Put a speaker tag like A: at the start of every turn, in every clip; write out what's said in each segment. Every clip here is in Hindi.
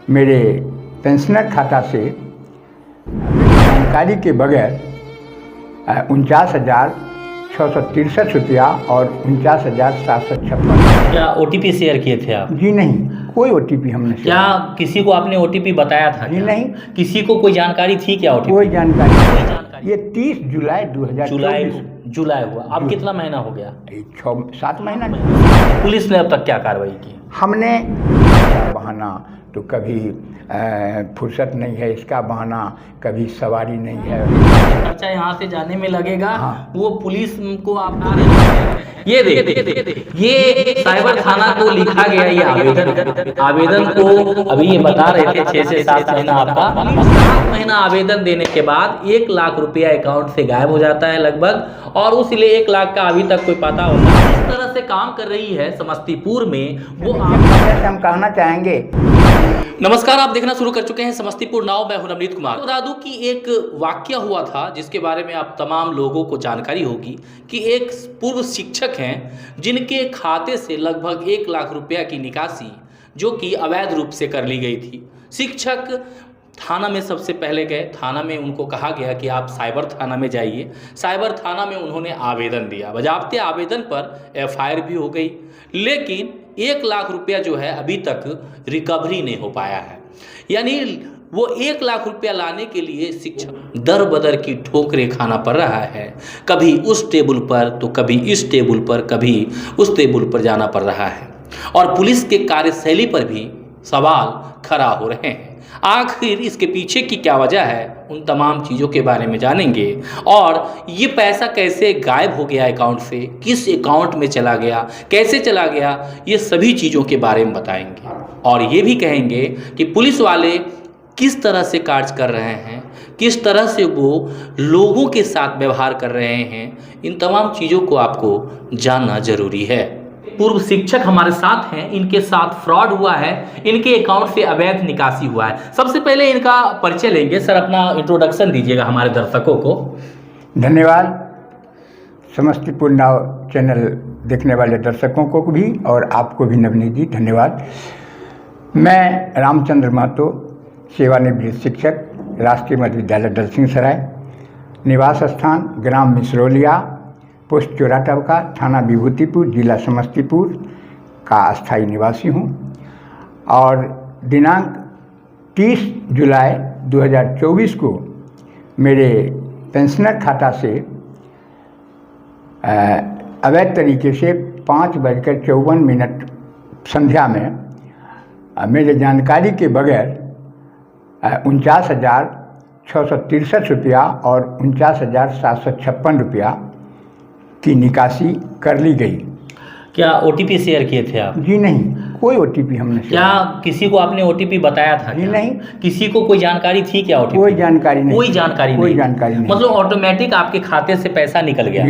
A: मेरे पेंशनर खाता से जानकारी के बगैर 49,663 रुपया और 49,756।
B: क्या ओटीपी शेयर किए थे आप?
A: जी नहीं, कोई ओटीपी हमने
B: क्या किसी को आपने ओटीपी बताया था?
A: जी नहीं।
B: किसी को कोई जानकारी थी क्या ओटीपी?
A: कोई जानकारी नहीं। ये 30 जुलाई 2024
B: जुलाई हुआ। अब कितना महीना हो गया?
A: 7 महीना।
B: पुलिस ने अब तक क्या कार्रवाई की?
A: हमने बहाना तो कभी फुर्सत नहीं है, इसका बहाना कभी सवारी नहीं है।
B: खर्चा यहाँ से जाने में लगेगा।
A: हाँ।
B: वो पुलिस को आप ये ये साइबर थाना को लिखा गया ये आवेदन को अभी ये बता रहे थे 6 से 7 महीना आपका 7 महीना आवेदन देने के बाद 1 लाख रुपया अकाउंट से गायब हो जाता है लगभग, और उसलिए 1 लाख का अभी तक कोई पता होता है। इस तरह से काम कर रही है समस्तीपुर में वो
A: हम कहना चाहेंगे।
B: नमस्कार, आप देखना शुरू कर चुके हैं समस्तीपुर नाउ। मैं हूं नवनीत कुमार। बता दूं कि एक वाकया हुआ था जिसके बारे में आप तमाम लोगों को जानकारी होगी कि एक पूर्व शिक्षक हैं जिनके खाते से लगभग 1 लाख रुपया की निकासी जो कि अवैध रूप से कर ली गई थी। शिक्षक थाना में सबसे पहले गए। थाना में उनको कहा गया कि आप साइबर थाना में जाइए। साइबर थाना में उन्होंने आवेदन दिया। बजाबते आवेदन पर एफआईआर भी हो गई, लेकिन 1 लाख रुपया जो है अभी तक रिकवरी नहीं हो पाया है। यानी वो 1 लाख रुपया लाने के लिए शिक्षक दर बदर की ठोकरें खाना पड़ रहा है। कभी उस टेबल पर तो कभी इस टेबल पर, कभी उस टेबल पर जाना पड़ रहा है, और पुलिस के कार्यशैली पर भी सवाल खड़ा हो रहे हैं। आखिर इसके पीछे की क्या वजह है, उन तमाम चीज़ों के बारे में जानेंगे। और ये पैसा कैसे गायब हो गया अकाउंट से, किस अकाउंट में चला गया, कैसे चला गया, ये सभी चीज़ों के बारे में बताएंगे। और ये भी कहेंगे कि पुलिस वाले किस तरह से कार्य कर रहे हैं, किस तरह से वो लोगों के साथ व्यवहार कर रहे हैं। इन तमाम चीज़ों को आपको जानना जरूरी है। पूर्व शिक्षक हमारे साथ हैं, इनके साथ फ्रॉड हुआ है, इनके अकाउंट से अवैध निकासी हुआ है। सबसे पहले इनका परिचय लेंगे। सर, अपना इंट्रोडक्शन दीजिएगा हमारे दर्शकों को।
A: धन्यवाद। समस्तीपुर नाव चैनल देखने वाले दर्शकों को भी और आपको भी नवनीत जी धन्यवाद। मैं रामचंद्र महतो, सेवानिवृत्त शिक्षक, राष्ट्रीय मध्य विद्यालय दलसिंहसराय, निवास स्थान ग्राम मिसरौलिया, पोस्ट चौराटबका, थाना विभूतिपुर, जिला समस्तीपुर का अस्थायी निवासी हूँ। और दिनांक 30 जुलाई 2024 को मेरे पेंशनर खाता से अवैध तरीके से 5:54 संध्या में मेरे जानकारी के बगैर 49,663 रुपया और 49,756 रुपया की निकासी कर ली गई।
B: क्या ओटीपी शेयर किए थे आप?
A: जी नहीं, कोई ओटीपी हमने।
B: क्या किसी को आपने ओटीपी बताया था?
A: जी नहीं।
B: किसी को कोई जानकारी थी क्या ओटीपी?
A: कोई जानकारी नहीं।
B: कोई जानकारी नहीं। मतलब ऑटोमेटिक आपके खाते से पैसा निकल गया?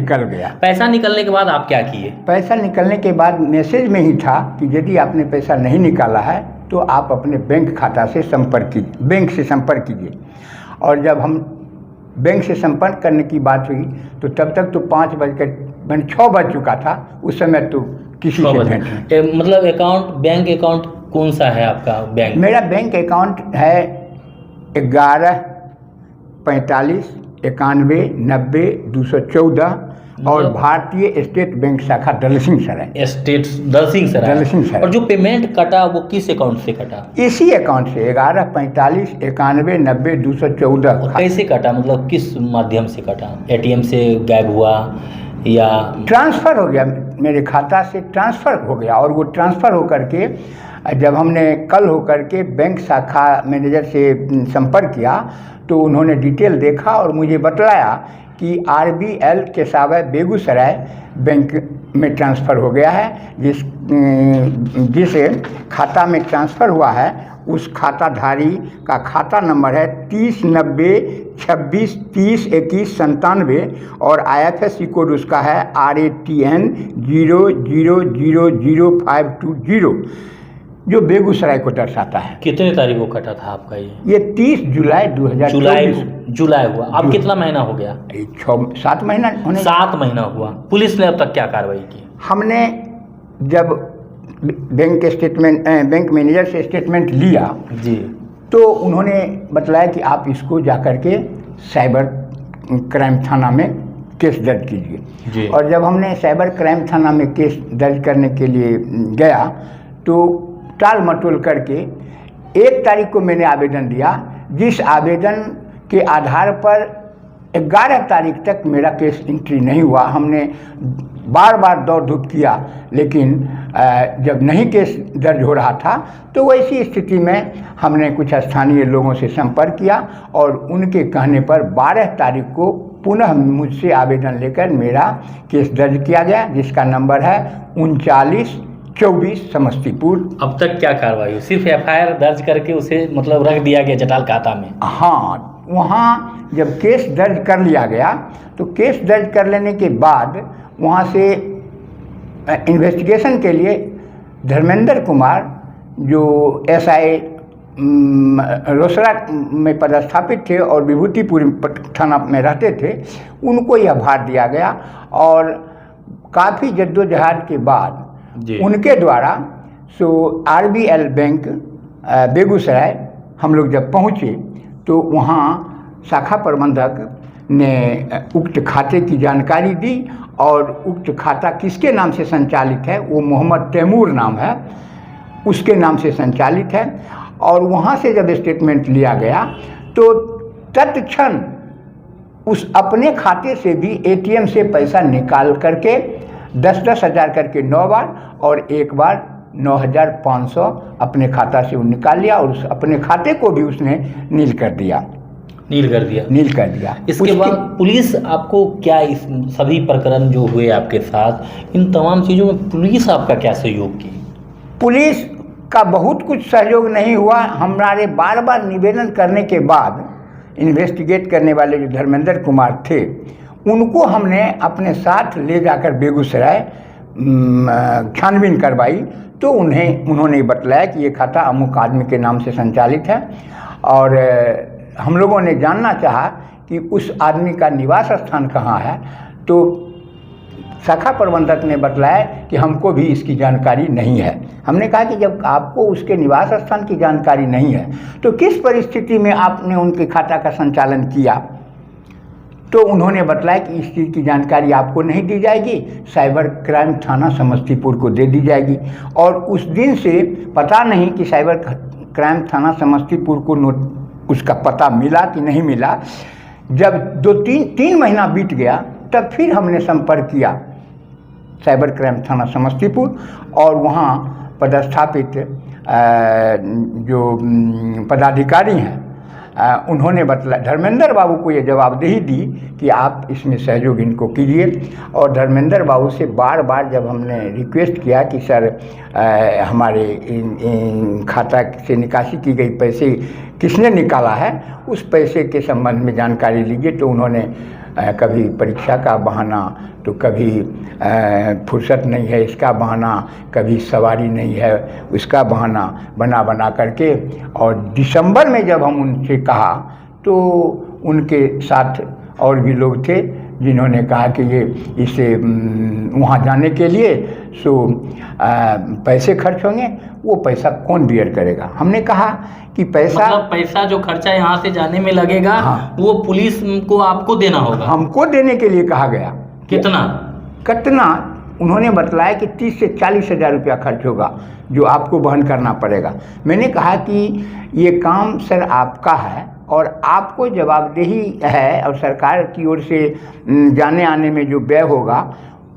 B: पैसा निकलने के बाद आप क्या किए?
A: पैसा निकलने के बाद मैसेज में ही था कि यदि आपने पैसा नहीं निकाला है तो आप अपने बैंक खाता से संपर्क कीजिए, बैंक से संपर्क कीजिए। और जब हम बैंक से संपर्क करने की बात हुई तो तब तक तो 6 बज चुका था। उस समय तो किसी से भेंट नहीं।
B: मतलब बैंक अकाउंट कौन सा है आपका? बैंक
A: मेरा बैंक अकाउंट है 114591900214 और भारतीय स्टेट बैंक शाखा दलसिंहसराय।
B: और जो पेमेंट कटा वो किस अकाउंट से कटा?
A: इसी अकाउंट से 114591900214।
B: कैसे कटा, मतलब किस माध्यम से कटा? एटीएम से गायब हुआ या
A: ट्रांसफ़र हो गया? मेरे खाता से ट्रांसफ़र हो गया। और वो ट्रांसफ़र होकर के जब हमने कल होकर के बैंक शाखा मैनेजर से संपर्क किया तो उन्होंने डिटेल देखा और मुझे बतलाया कि RBL केसावय बेगूसराय बैंक में ट्रांसफ़र हो गया है। जिस खाता में ट्रांसफ़र हुआ है उस खाताधारी का खाता नंबर है 309026302197 और IFSC कोड उसका है RATN 00000520 जो बेगूसराय को दर्शाता है।
B: कितने तारीख को कटा था आपका
A: ये 30 जुलाई 2024
B: जुलाई हुआ। अब कितना महीना हो गया?
A: 7 महीना होने।
B: 7 महीना हुआ। पुलिस ने अब तक क्या कार्रवाई की?
A: हमने जब बैंक मैनेजर से स्टेटमेंट लिया
B: जी
A: तो उन्होंने बतलाया कि आप इसको जा कर के साइबर क्राइम थाना में केस दर्ज
B: जी।
A: कीजिए। और जब हमने साइबर क्राइम थाना में केस दर्ज करने के लिए गया तो टाल मटोल करके 1 तारीख को मैंने आवेदन दिया, जिस आवेदन के आधार पर 11 तारीख तक मेरा केस एंट्री नहीं हुआ। हमने बार बार दौड़ धूप किया, लेकिन जब नहीं केस दर्ज हो रहा था तो वैसी स्थिति में हमने कुछ स्थानीय लोगों से संपर्क किया और उनके कहने पर 12 तारीख को पुनः मुझसे आवेदन लेकर मेरा केस दर्ज किया गया, जिसका नंबर है 3924 समस्तीपुर।
B: अब तक क्या कार्रवाई हुई? सिर्फ एफआईआर दर्ज करके उसे मतलब रख दिया गया जटाल खाता में?
A: हाँ, वहाँ जब केस दर्ज कर लिया गया तो केस दर्ज कर लेने के बाद वहाँ से इन्वेस्टिगेशन के लिए धर्मेंद्र कुमार जो एसआई रोसड़ा में पदस्थापित थे और विभूतिपुर थाना में रहते थे, उनको यह भार दिया गया। और काफ़ी जद्दोजहद के बाद उनके द्वारा आरबीएल बैंक बेगूसराय हम लोग जब पहुँचे तो वहाँ शाखा प्रबंधक ने उक्त खाते की जानकारी दी और उक्त खाता किसके नाम से संचालित है, वो मोहम्मद तैमूर नाम है, उसके नाम से संचालित है। और वहाँ से जब स्टेटमेंट लिया गया तो तत्क्षण उस अपने खाते से भी एटीएम से पैसा निकाल करके 10-10 हज़ार करके 9 बार और एक बार 9,500 अपने खाता से वो निकाल लिया और उस अपने खाते को भी उसने नील कर दिया।
B: इसके बाद पुलिस आपको क्या, इस सभी प्रकरण जो हुए आपके साथ, इन तमाम चीज़ों में पुलिस आपका क्या सहयोग की?
A: पुलिस का बहुत कुछ सहयोग नहीं हुआ। हमारे बार बार निवेदन करने के बाद इन्वेस्टिगेट करने वाले जो धर्मेंद्र कुमार थे उनको हमने अपने साथ ले जाकर बेगूसराय छानबीन करवाई तो उन्होंने बतलाया कि ये खाता अमुक आदमी के नाम से संचालित है। और हम लोगों ने जानना चाहा कि उस आदमी का निवास स्थान कहाँ है, तो शाखा प्रबंधक ने बतलाया कि हमको भी इसकी जानकारी नहीं है। हमने कहा कि जब आपको उसके निवास स्थान की जानकारी नहीं है तो किस परिस्थिति में आपने उनके खाता का संचालन किया? तो उन्होंने बतलाया कि इस चीज़ की जानकारी आपको नहीं दी जाएगी, साइबर क्राइम थाना समस्तीपुर को दे दी जाएगी। और उस दिन से पता नहीं कि साइबर क्राइम थाना समस्तीपुर को उसका पता मिला कि नहीं मिला। जब 2-3 महीना बीत गया तब फिर हमने संपर्क किया साइबर क्राइम थाना समस्तीपुर और वहाँ पदस्थापित जो पदाधिकारी हैं उन्होंने बतलाया, धर्मेंद्र बाबू को ये जवाबदेही दी कि आप इसमें सहयोग इनको कीजिए। और धर्मेंद्र बाबू से बार बार जब हमने रिक्वेस्ट किया कि सर हमारे खाता से निकासी की गई पैसे किसने निकाला है, उस पैसे के संबंध में जानकारी लीजिए, तो उन्होंने कभी परीक्षा का बहाना, तो कभी फुर्सत नहीं है इसका बहाना, कभी सवारी नहीं है उसका बहाना बना करके। और दिसंबर में जब हम उनसे कहा तो उनके साथ और भी लोग थे जिन्होंने कहा कि ये इसे वहाँ जाने के लिए पैसे खर्च होंगे, वो पैसा कौन बियर करेगा। हमने कहा कि
B: पैसा जो खर्चा यहाँ से जाने में लगेगा, हाँ, वो पुलिस को आपको देना होगा।
A: हमको देने के लिए कहा गया। कितना उन्होंने बतलाया कि 30 से 40 हज़ार रुपया खर्च होगा जो आपको वहन करना पड़ेगा। मैंने कहा कि ये काम सर आपका है और आपको जवाबदेही है और सरकार की ओर से जाने आने में जो व्यय होगा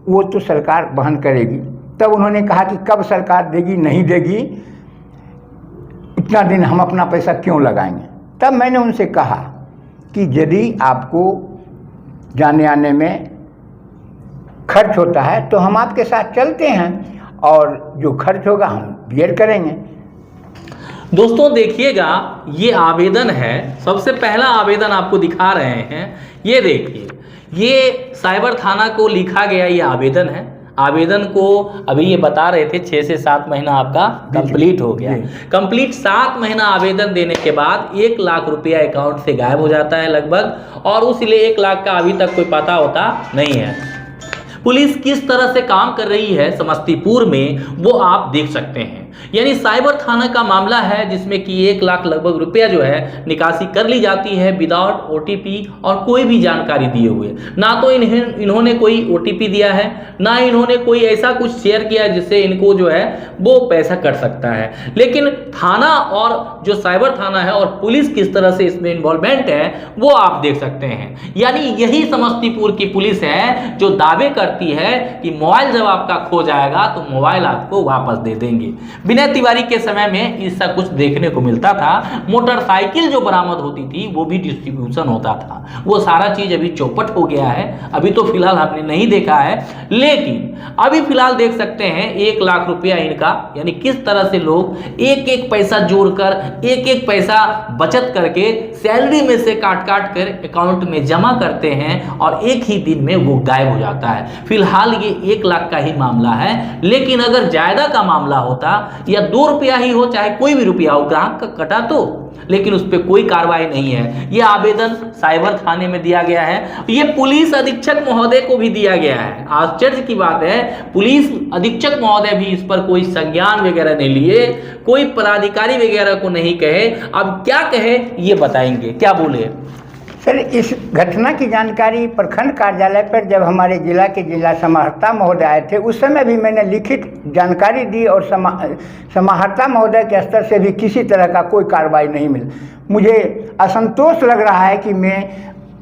A: वो तो सरकार वहन करेगी। तब उन्होंने कहा कि कब सरकार देगी, नहीं देगी, इतना दिन हम अपना पैसा क्यों लगाएंगे। तब मैंने उनसे कहा कि यदि आपको जाने आने में खर्च होता है तो हम आपके साथ चलते हैं और जो खर्च होगा हम बियर करेंगे।
B: दोस्तों देखिएगा, ये आवेदन है, सबसे पहला आवेदन आपको दिखा रहे हैं। ये देखिए, ये साइबर थाना को लिखा गया ये आवेदन है। आवेदन को अभी ये बता रहे थे 6 से 7 महीना आपका कंप्लीट हो गया। कंप्लीट 7 महीना आवेदन देने के बाद 1 लाख रुपया अकाउंट से गायब हो जाता है लगभग, और उसलिए 1 लाख का अभी तक कोई पता होता नहीं है। पुलिस किस तरह से काम कर रही है समस्तीपुर में वो आप देख सकते हैं। यानी साइबर थाना का मामला है जिसमें कि 1 लाख लगभग रुपया जो है निकासी कर ली जाती है विदाउट ओटीपी और कोई भी जानकारी दिए हुए। ना तो इन्होंने कोई ओटीपी दिया है, ना इन्होंने कोई ऐसा कुछ शेयर किया जिससे इनको जो है वो पैसा कट सकता है। लेकिन थाना और जो साइबर थाना है और पुलिस किस तरह से इसमें इन्वॉल्वमेंट है वो आप देख सकते हैं। यानी यही समस्तीपुर की पुलिस है जो दावे करती है कि मोबाइल जब आपका खो जाएगा तो मोबाइल आपको वापस दे देंगे। विनय तिवारी के समय में इसका कुछ देखने को मिलता था। मोटरसाइकिल जो बरामद होती थी वो भी डिस्ट्रीब्यूशन होता था। वो सारा चीज अभी चौपट हो गया है, अभी तो फिलहाल हमने नहीं देखा है। लेकिन अभी फिलहाल देख सकते हैं 1 लाख रुपया इनका, यानी किस तरह से लोग एक एक पैसा जोड़कर एक एक पैसा बचत करके सैलरी में से काट काट कर अकाउंट में जमा करते हैं और एक ही दिन में वो गायब हो जाता है। फिलहाल ये 1 लाख का ही मामला है, लेकिन अगर ज्यादा का मामला होता या 2 रुपया ही हो, चाहे कोई भी रुपया हो, ग्राहक का कटा तो, लेकिन उस पर कोई कार्रवाई नहीं है। यह आवेदन साइबर थाने में दिया गया है, ये पुलिस अधीक्षक महोदय को भी दिया गया है। आश्चर्य की बात है, पुलिस अधीक्षक महोदय भी इस पर कोई संज्ञान वगैरह नहीं लिए, कोई पदाधिकारी वगैरह को नहीं कहे। अब क्या कहे ये बताएंगे, क्या बोले
A: सर। इस घटना की जानकारी प्रखंड कार्यालय पर जब हमारे जिला के जिला समाहर्ता महोदय आए थे उस समय भी मैंने लिखित जानकारी दी और समाहर्ता महोदय के स्तर से भी किसी तरह का कोई कार्रवाई नहीं मिला। मुझे असंतोष लग रहा है कि मैं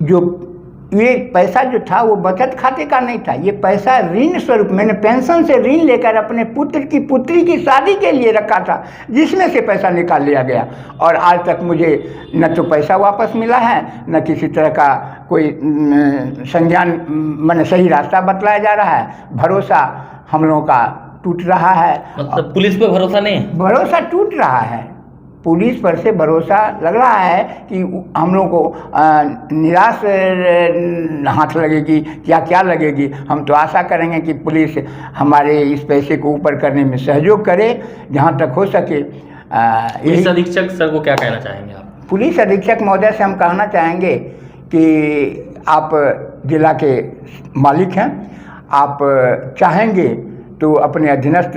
A: जो ये पैसा जो था वो बचत खाते का नहीं था, ये पैसा ऋण स्वरूप मैंने पेंशन से ऋण लेकर अपने पुत्री की शादी के लिए रखा था, जिसमें से पैसा निकाल लिया गया और आज तक मुझे न तो पैसा वापस मिला है न किसी तरह का कोई संज्ञान मैंने सही रास्ता बतलाया जा रहा है। भरोसा हम लोगों का टूट रहा है।
B: मतलब पुलिस पे भरोसा नहीं,
A: भरोसा टूट रहा है। पुलिस पर से भरोसा लग रहा है कि हम लोगों को निराश हाथ लगेगी, क्या क्या लगेगी। हम तो आशा करेंगे कि पुलिस हमारे इस पैसे को ऊपर करने में सहयोग करे जहाँ तक हो सके।
B: पुलिस अधीक्षक सर को क्या कहना चाहेंगे आप?
A: पुलिस अधीक्षक महोदय से हम कहना चाहेंगे कि आप जिला के मालिक हैं, आप चाहेंगे तो अपने अधीनस्थ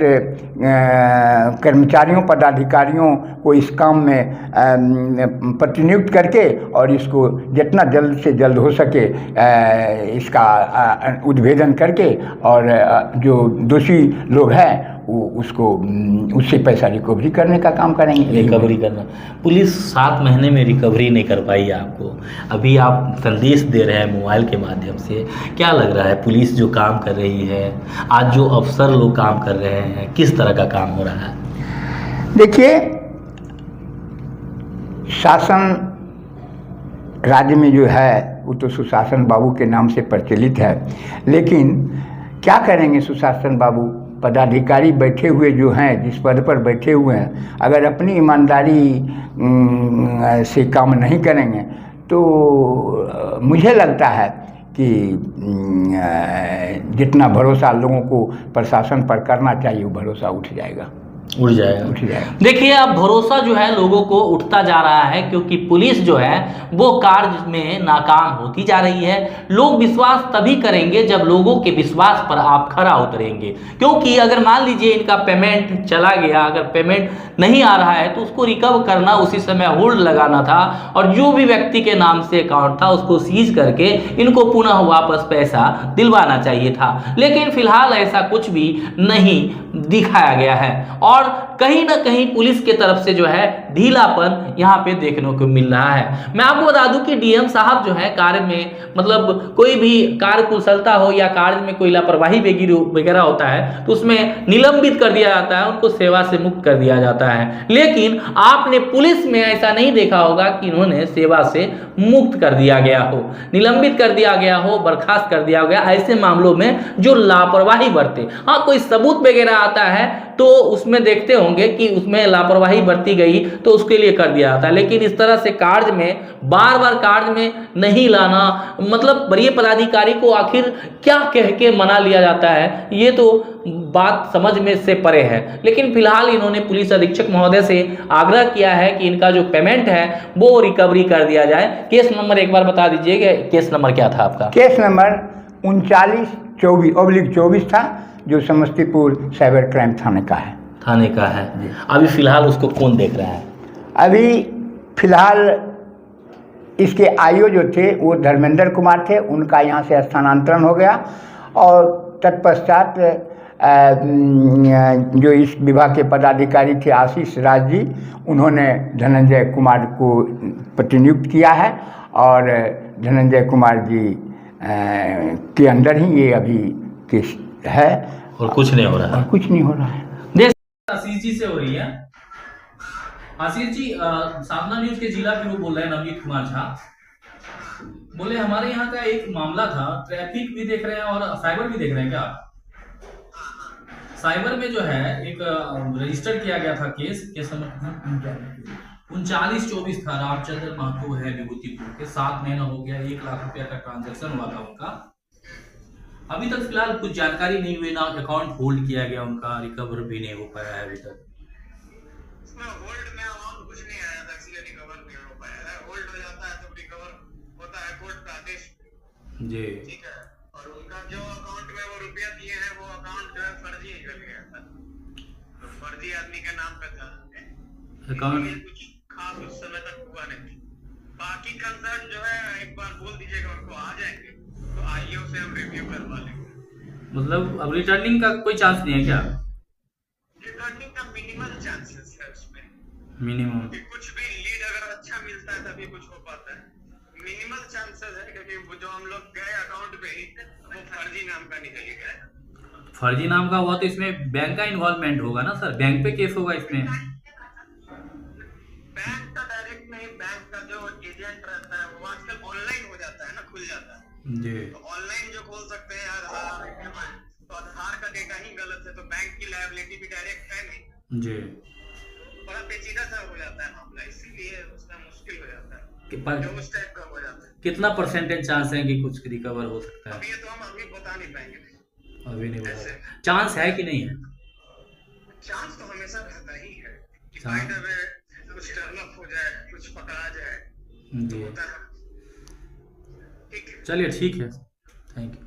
A: कर्मचारियों पदाधिकारियों को इस काम में प्रतिनियुक्त करके और इसको जितना जल्द से जल्द हो सके इसका उद्भेदन करके और जो दोषी लोग हैं उसको उससे पैसा रिकवरी करने का काम करेंगे।
B: रिकवरी करना, पुलिस 7 महीने में रिकवरी नहीं कर पाई आपको, अभी आप संदेश दे रहे हैं मोबाइल के माध्यम से। क्या लग रहा है पुलिस जो काम कर रही है, आज जो अफसर लोग काम कर रहे हैं, किस तरह का काम हो रहा है?
A: देखिए, शासन राज्य में जो है वो तो सुशासन बाबू के नाम से प्रचलित है, लेकिन क्या करेंगे सुशासन बाबू? पदाधिकारी बैठे हुए जो हैं, जिस पद पर बैठे हुए हैं, अगर अपनी ईमानदारी से काम नहीं करेंगे तो मुझे लगता है कि जितना भरोसा लोगों को प्रशासन पर करना चाहिए वो भरोसा उठ जाएगा।
B: देखिए, अब भरोसा जो है लोगों को उठता जा रहा है क्योंकि पुलिस जो है वो कार्य में नाकाम होती जा रही है। लोग विश्वास तभी करेंगे जब लोगों के विश्वास पर आप खरा उतरेंगे, क्योंकि अगर मान लीजिए इनका पेमेंट चला गया, अगर पेमेंट नहीं आ रहा है तो उसको रिकवर करना, उसी समय होल्ड लगाना था और जो भी व्यक्ति के नाम से अकाउंट था उसको सीज करके इनको पुनः वापस पैसा दिलवाना चाहिए था। लेकिन फिलहाल ऐसा कुछ भी नहीं दिखाया गया है और कहीं ना कहीं पुलिस के तरफ से जो है ढीलापन यहाँ पे देखने को मिल रहा है। मैं आपको बता दूं कि डीएम साहब जो है कार्य में, मतलब कोई भी कार्य कुशलता हो या कार्य में कोई लापरवाही वगैरह होता है तो उसमें निलंबित कर दिया जाता है, उनको सेवा से मुक्त कर दिया जाता है। लेकिन आपने पुलिस में ऐसा नहीं देखा होगा कि इन्होंने सेवा से मुक्त कर दिया गया हो, निलंबित कर दिया गया हो, बर्खास्त कर दिया गया ऐसे मामलों में जो लापरवाही बरते। हाँ, कोई सबूत वगैरह आता है तो उसमें देखते होंगे कि उसमें लापरवाही बरती गई तो उसके लिए कर दिया जाता है, लेकिन इस तरह से कार्य में बार बार कार्य में नहीं लाना, मतलब वरीय पदाधिकारी को आखिर क्या कह के मना लिया जाता है, ये तो बात समझ में से परे है। लेकिन फिलहाल इन्होंने पुलिस अधीक्षक महोदय से आग्रह किया है कि इनका जो पेमेंट है वो रिकवरी कर दिया जाए। केस नंबर एक बार बता दीजिएगा, केस नंबर क्या था आपका?
A: केस नंबर 24/24 था, जो समस्तीपुर साइबर क्राइम थाने का है।
B: थाने का है। अभी फिलहाल उसको कौन देख रहा है?
A: अभी फिलहाल इसके आईओ जो थे वो धर्मेंद्र कुमार थे, उनका यहाँ से स्थानांतरण हो गया और तत्पश्चात जो इस विभाग के पदाधिकारी थे आशीष राज जी, उन्होंने धनंजय कुमार को प्रतिनियुक्त किया है और धनंजय कुमार जी के अंदर ही ये अभी केस है
B: और कुछ नहीं हो रहा है।
A: कुछ नहीं हो रहा है।
B: आशीष जी से हो रही है। आशीष जी, साधना न्यूज के जिला ब्यूरो बोल रहे हैं, नवनीत कुमार झा बोले हमारे यहाँ का एक मामला था, ट्रैफिक भी देख रहे हैं और साइबर भी देख रहे हैं क्या? साइबर में जो है एक रजिस्टर किया गया था केस के समय 39/24 था। रामचंद्र महतो है विभूतिपुर के, 7 महीना हो गया, 1 लाख रुपया का ट्रांजैक्शन हुआ था उनका। अभी तक फिलहाल कुछ जानकारी नहीं हुई, ना अकाउंट होल्ड किया गया उनका, रिकवर भी नहीं हो पाया है अभी तक।
C: होल्ड में अमाउंट कुछ नहीं आया था, इसलिए रिकवर नहीं हो पाया है। होल्ड हो जाता है तो रिकवर होता है कोर्ट का आदेश
B: जी, ठीक
C: है। और उनका जो अकाउंट में वो रुपया दिए हैं वो अकाउंट जो है फर्जी निकल गया था, तो फर्जी आदमी के नाम पे था
B: अकाउंट,
C: कुछ खास उस समय तक हुआ नहीं। बाकी कंसर्न जो है एक बार बोल दीजिएगा, उनको आ जाएंगे तो आईओ से हम रिव्यू करवा लेंगे।
B: मतलब अब रिटर्निंग का कोई चांस नहीं है क्या?
C: रिटर्निंग का मिनिमल चांसेस है उसमें,
B: मिनिमम
C: कुछ भी लीड अगर अच्छा मिलता है तभी कुछ हो पाता है। मिनिमल चांसेस है क्योंकि जो हम लोग गए अकाउंट पे ही वो फर्जी नाम का निकल गया।
B: फर्जी नाम का हुआ तो इसमें बैंक का इन्वॉल्वमेंट होगा ना सर? बैंक पे केस होगा इसमें?
C: बैंक का डायरेक्ट नहीं, बैंक का जो एजेंट रहता है वो आजकल ऑनलाइन हो जाता है ना, खुल जाता है
B: जी,
C: तो ऑनलाइन जो खोल सकते हैं आधार, तो आधार का डेटा ही गलत है तो बैंक की लायबिलिटी भी डायरेक्ट है नहीं
B: जी,
C: बड़ा पेचीदा सा हो जाता है मामला, इसीलिए उसमें मुश्किल हो जाता है जो उस टाइप का हो जाता है।
B: कितना परसेंटेज चांस है कि कुछ रिकवर हो सकता है?
C: अभी ये तो हम अभी बता नहीं पाएंगे,
B: अभी नहीं बता। चांस है कि नहीं है?
C: चांस तो हमेशा रहता ही है कि बाय द वे कुछ टर्न अप हो जाए, कुछ पकड़ा जाए,
B: जी,
C: होता है। ठीक है,
B: चलिए ठीक है, थैंक यू।